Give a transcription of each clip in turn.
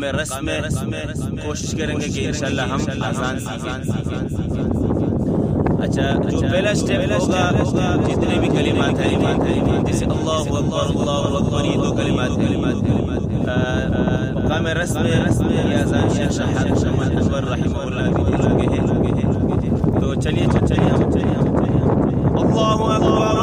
मकाम रस्म में कोशिश करेंगे कि इंशाअल्लाह हम आसान सीखें। अच्छा, जो पहला स्टेप होगा जितने भी कलिमात हैं जैसे अल्लाहु अकबर ये 2 कलिमात मकाम रस्म में ये अज़ान शेख शहाब अकबर रहमहुल्लाह भी दे चुके हैं। तो चलिए अल्लाहु अकबर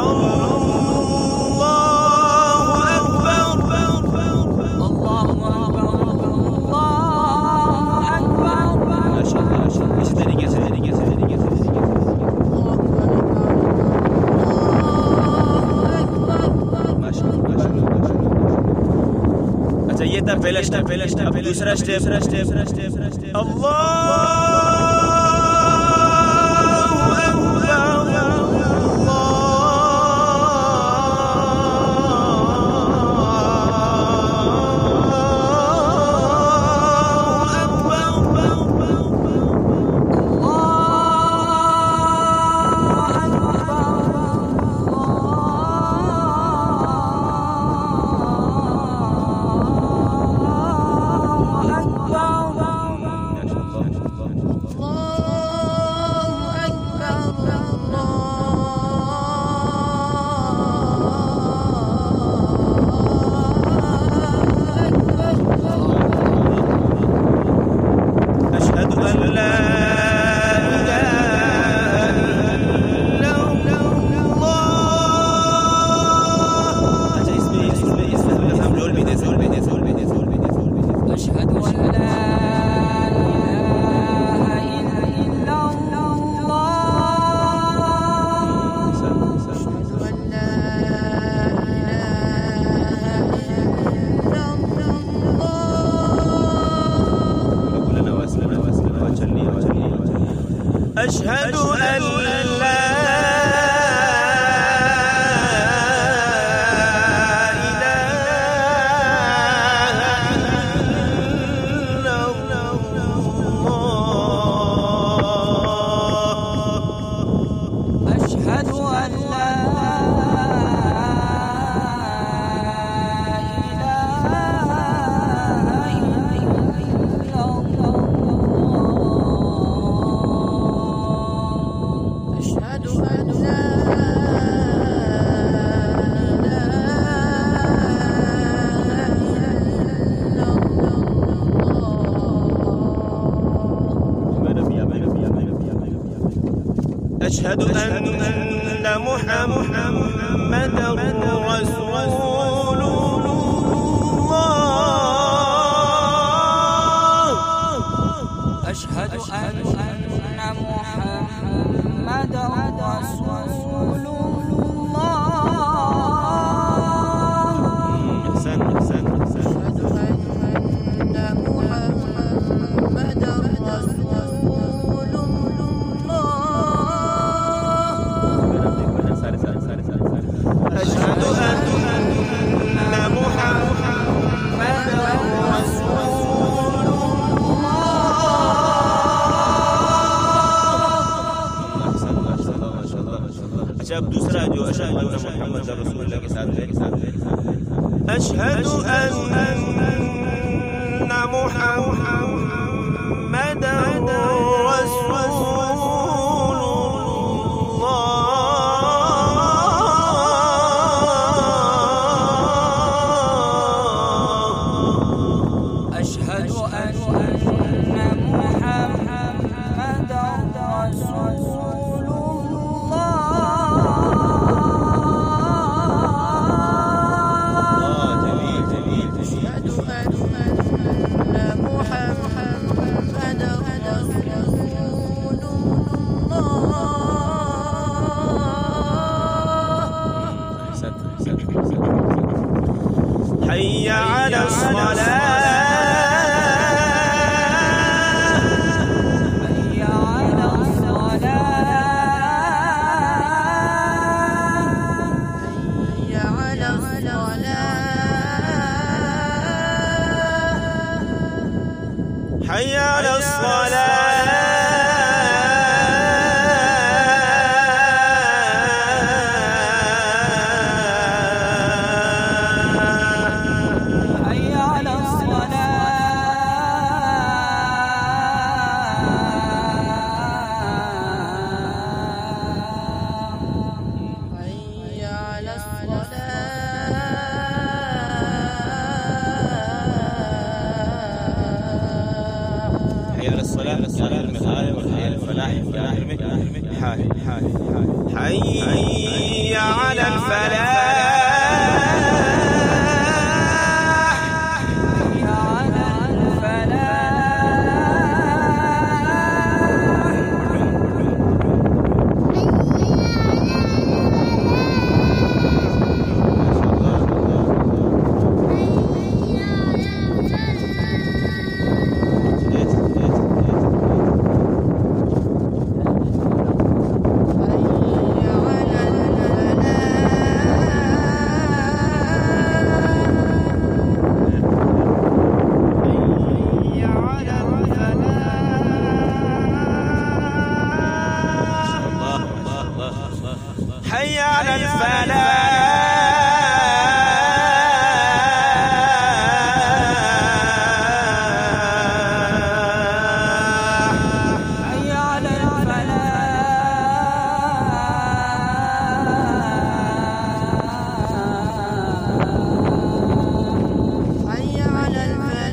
पहला स्टेप। दूसरा स्टेप अल्लाह أشهد أن لا أشهد أن محمدا رسول الله أشهد أن محمدا رسول الله أحسن أشهد أن محمدا رسول الله أشهد أن محمدا رسول الله। अच्छा, अब दूसरा जो अशहदु अन्ना मुहम्मदन रसूलुल्लाह के साथ है अशहदु अन्ना मुहम्मदन में हाय और हाय फलाह के आखिर में हाय हाय हाय hayya ala al-falah حي على الفلاح حي على الفلاح حي على الفلاح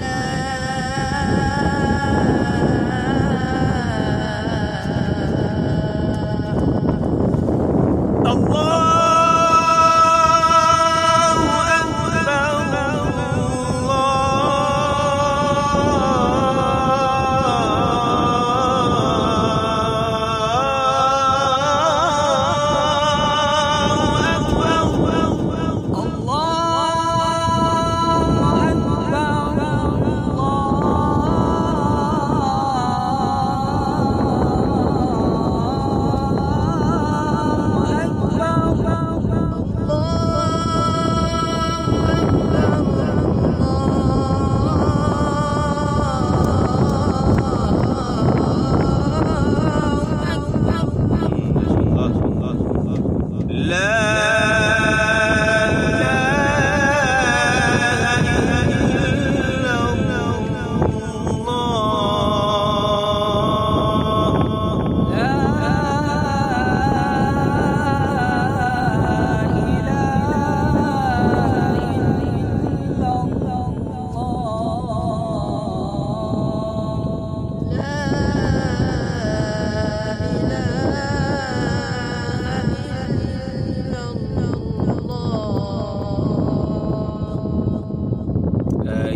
الله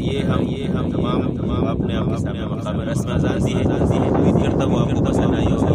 ये हम तमाम अपने आप के सामने मकाम रस्म अज़ान दी है। उम्मीद करता हूँ आपको पसंद आई हो।